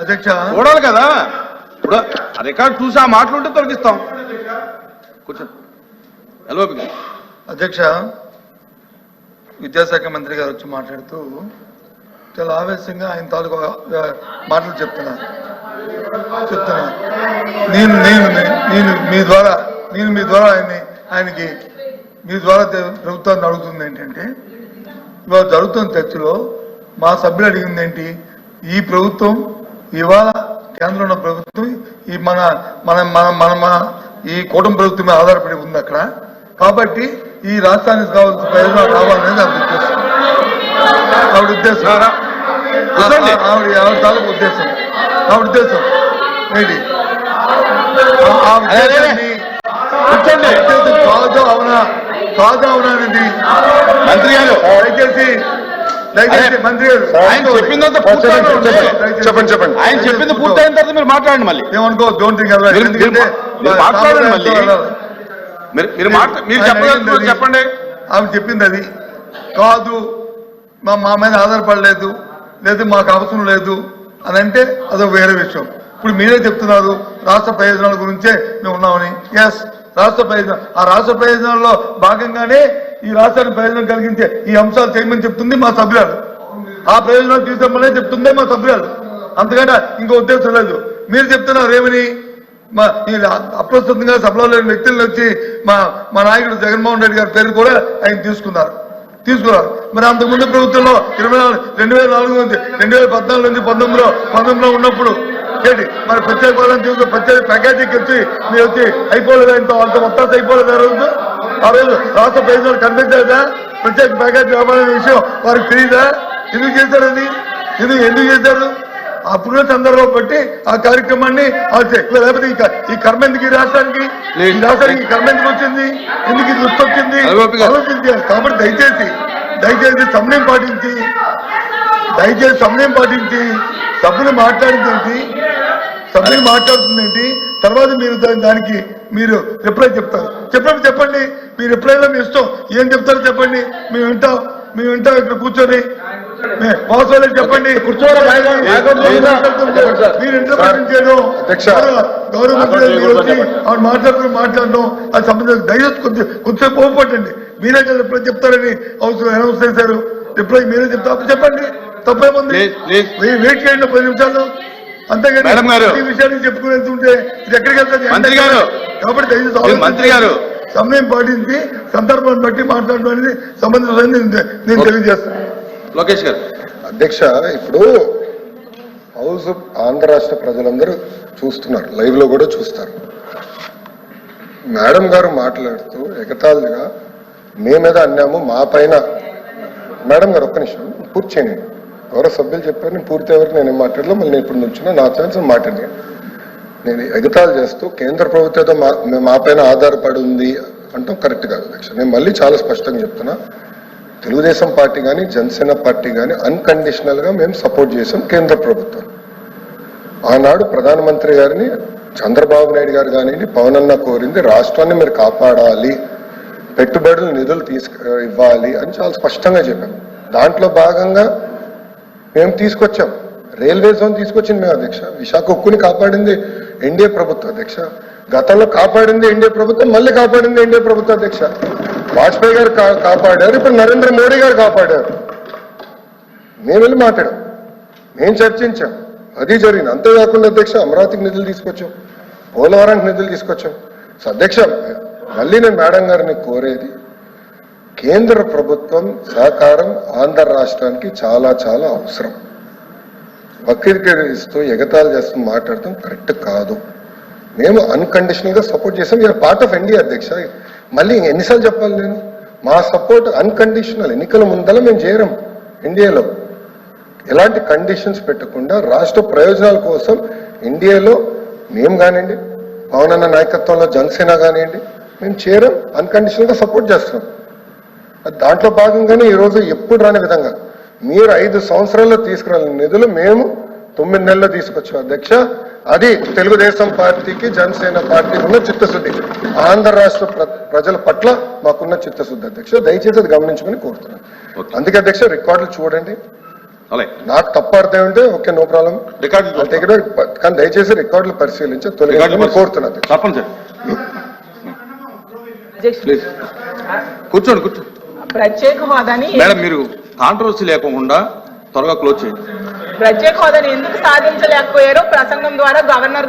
అధ్యక్ష చూడాలి కదా, ఇప్పుడు రికార్డు చూసి ఆ మాటలుంటే తొలగిస్తాం. కూర్చో. హలో అధ్యక్ష, విద్యాశాఖ మంత్రి గారు వచ్చి మాట్లాడుతూ చాలా ఆవేశంగా ఆయన తాలూకు మాటలు చెప్తున్నారు. నేను నేను నేను మీ ద్వారా ఆయనకి మీ ద్వారా ప్రభుత్వాన్ని అడుగుతుంది ఏంటంటే, ఇవాళ జరుగుతున్న చర్చలో మా సభ్యులు అడిగింది ఏంటి, ఈ ప్రభుత్వం ఇవాళ కేంద్రంలో ప్రభుత్వం ఈ మన మన మన మన ఈ కూటమి ప్రభుత్వం మీద ఆధారపడి ఉంది అక్కడ. కాబట్టి ఈ రాష్ట్రానికి కావాల్సిన ప్రయోజనాలు రావాలనేది ఆవిడ ఉద్దేశం. ఆవిడ తాలూకు ఉద్దేశం. ఆవిడ ఉద్దేశం ఏంటి? కాదు అవునా అనేది మంత్రి గారు దయచేసి మంత్రి గారు ఆయన చెప్పిందంతా చెప్పండి. ఆయన చెప్పింది పూర్తయిన తర్వాత మీరు మాట్లాడండి. మళ్ళీ ఏమనుకో డోంట్ థింక్ మాట్లాడండి. మళ్ళీ మీరు చెప్పండి. ఆమె చెప్పింది అది కాదు, మా మీద ఆధారపడలేదు, లేదు మాకు అవసరం లేదు అని అంటే అదొక వేరే విషయం. ఇప్పుడు మీరే చెప్తున్నారు రాష్ట్ర ప్రయోజనాల గురించే మేము ఉన్నామని. ఎస్, రాష్ట్ర ప్రయోజనం, ఆ రాష్ట్ర ప్రయోజనాల్లో భాగంగానే ఈ రాష్ట్రానికి ప్రయోజనం కలిగించే ఈ అంశాలు చేయమని చెప్తుంది మా సభ్యురాలు. ఆ ప్రయోజనాలు తీసుకోమనే చెప్తుందే మా సభ్యురాలు. అంతకంటే ఇంకో ఉద్దేశం లేదు. మీరు చెప్తున్నారు ఏమని, మా అప్రస్తుతంగా సభలో లేని వ్యక్తులను వచ్చి మా నాయకుడు జగన్మోహన్ రెడ్డి గారి పేరు కూడా ఆయన తీసుకున్నారు. మరి అంతకుముందు ప్రభుత్వంలో 2004 నుంచి 2014 నుంచి 19లో ఉన్నప్పుడు ఏంటి మరి ప్రత్యేక హోదా తీసుకుని ప్రత్యేక ప్యాకేజీకి వచ్చి మీరు వచ్చి అయిపోలేదు, వాళ్ళతో మొత్తం అయిపోలేదు. ఆ రోజు రాష్ట్ర ప్రయోజనాలు కనిపించలేదా? ప్రత్యేక ప్యాకేజీ వ్యాపారం విషయం వారికి తెలియదా? ఎందుకు చేశారు అది? ఎందుకు చేశారు? అప్పుడున్న సందర్భం బట్టి ఆ కార్యక్రమాన్ని లేకపోతే ఈ కర్మ ఎందుకు ఈ రాష్ట్రానికి కర్మ ఎందుకు వచ్చింది, ఎందుకు ఇది దృష్టి వచ్చింది ఆలోచించారు. కాబట్టి దయచేసి సమయం పాటించి సభ్యులు మాట్లాడుతుందేంటి, తర్వాత మీరు దానికి మీరు రిప్లై చెప్తారు. చెప్పండి మీ రిప్లైలో మీ ఇష్టం, ఏం చెప్తారో చెప్పండి, మేము వింటాం ఇక్కడ కూర్చొని వాస్తవాలు చెప్పండి. మీరు ఇంటర్ప్రిటేషన్ చేయడం, గౌరవ మంత్రి ఆవిడ మాట్లాడడం అది సంబంధించిన దయచేసి కొంచెం కోపపట్టండి. మీరే రిప్లై చెప్తారని అనౌన్స్ చేశారు. రిప్లై మీరే చెప్తారు, చెప్పండి, తప్పేముంది. వెయిట్ చేయండి 10 నిమిషాలు, అంతేగాని ఈ విషయాన్ని చెప్పుకుని వెళ్తుంటే ఇది ఎక్కడికి వెళ్తుంది? కాబట్టి దయచేసి మంత్రి గారు సమయం పాటించి సందర్భాన్ని బట్టి మాట్లాడడం అనేది సంబంధించింది నేను తెలియజేస్తాను. లోకేష్ గారు. అధ్యక్ష, ఇప్పుడు హౌస్ ఆంధ్ర రాష్ట్ర ప్రజలందరూ చూస్తున్నారు, లైవ్ లో కూడా చూస్తారు. మేడం గారు మాట్లాడుతూ ఎగతాళిగా మేమేదో అన్నాము మా పైన. మేడం గారు ఒక్క నిమిషం పూర్తి చేయండి. ఎవరో సభ్యులు చెప్పారు, నేను పూర్తి ఎవరికి నేను మాట్లాడలేదు. మళ్ళీ నేను ఇప్పుడు నుంచున్నా, నా ఛాన్స్ మాట్లాడి నేను ఎగతాళి చేస్తూ కేంద్ర ప్రభుత్వంతో మా పైన ఆధారపడి ఉంది అంటాం కరెక్ట్ కాదు అధ్యక్ష. నేను మళ్ళీ చాలా స్పష్టంగా చెప్తున్నా, తెలుగుదేశం పార్టీ కానీ జనసేన పార్టీ కానీ అన్కండిషనల్గా మేము సపోర్ట్ చేసాం కేంద్ర ప్రభుత్వం. ఆనాడు ప్రధానమంత్రి గారిని చంద్రబాబు నాయుడు గారు కానివ్వండి, పవన్ అన్న కోరింది రాష్ట్రాన్ని మీరు కాపాడాలి, పెట్టుబడులు నిధులు ఇవ్వాలి అని చాలా స్పష్టంగా చెప్పాం. దాంట్లో భాగంగా మేము తీసుకొచ్చాం, రైల్వే జోన్ తీసుకొచ్చింది మేము అధ్యక్ష. విశాఖ ఉక్కుని కాపాడింది ఎన్డీఏ ప్రభుత్వం అధ్యక్ష. గతంలో కాపాడింది ఎన్డీఏ ప్రభుత్వం, మళ్ళీ కాపాడింది ఎన్డీఏ ప్రభుత్వం అధ్యక్ష. వాజ్పేయి గారు కాపాడారు, ఇప్పుడు నరేంద్ర మోడీ గారు కాపాడారు. మేము వెళ్ళి మాట్లాడాం, మేము చర్చించాం, అది జరిగింది. అంతేకాకుండా అధ్యక్ష అమరావతికి నిధులు తీసుకొచ్చాం, పోలవరానికి నిధులు తీసుకొచ్చాం. సో అధ్యక్ష మళ్ళీ నేను మేడం గారిని కోరేది, కేంద్ర ప్రభుత్వం సహకారం ఆంధ్ర రాష్ట్రానికి చాలా చాలా అవసరం. వక్రీకరిస్తూ ఎగతాళి చేస్తూ మాట్లాడటం కరెక్ట్ కాదు. మేము అన్కండిషనల్ గా సపోర్ట్ చేసాం. యూఆర్ పార్ట్ ఆఫ్ ఎన్డీఏ అధ్యక్ష. మళ్ళీ ఎన్నిసార్లు చెప్పాలి నేను? మా సపోర్ట్ అన్కండిషనల్. ఎన్నికల ముందల మేము చేరం ఎన్డీఏలో. ఎలాంటి కండిషన్స్ పెట్టకుండా రాష్ట్ర ప్రయోజనాల కోసం ఎన్డీఏలో మేము కానివ్వండి, పవన్ అన్న నాయకత్వంలో జనసేన కానివ్వండి, మేము చేరం, అన్కండిషనల్ గా సపోర్ట్ చేస్తున్నాం. దాంట్లో భాగంగానే ఈరోజు ఎప్పుడు రాని విధంగా మీరు 5 సంవత్సరాల్లో తీసుకురాలని నిధులు మేము 9 నెలల్లో తీసుకొచ్చాం అధ్యక్ష. అది తెలుగుదేశం పార్టీకి జనసేన పార్టీకి ఉన్న చిత్తశుద్ధి, ఆంధ్ర రాష్ట్ర ప్రజల పట్ల మాకున్న చిత్తశుద్ధి అధ్యక్ష. దయచేసి అది గమనించమని కోరుతున్నాను. అందుకే అధ్యక్ష రికార్డులు చూడండి, అలాగే నాకు తప్పు అర్థం ఉంటే ఓకే, నో ప్రాబ్లం. రికార్డు కానీ దయచేసి రికార్డులు పరిశీలించి తొలగించాలని కోరుతున్నది. తప్పనిసరి ప్లీజ్ కూర్చోండి కూర్చోండి. ప్రత్యేక హోదాని మేడం మీరు కాంట్రవర్సీ లేకుండా త్వరగా క్లోజ్ చేయండి. ప్రత్యేక హోదాని ఎందుకు సాధించలేకపోయారో ప్రసంగం ద్వారా గవర్నర్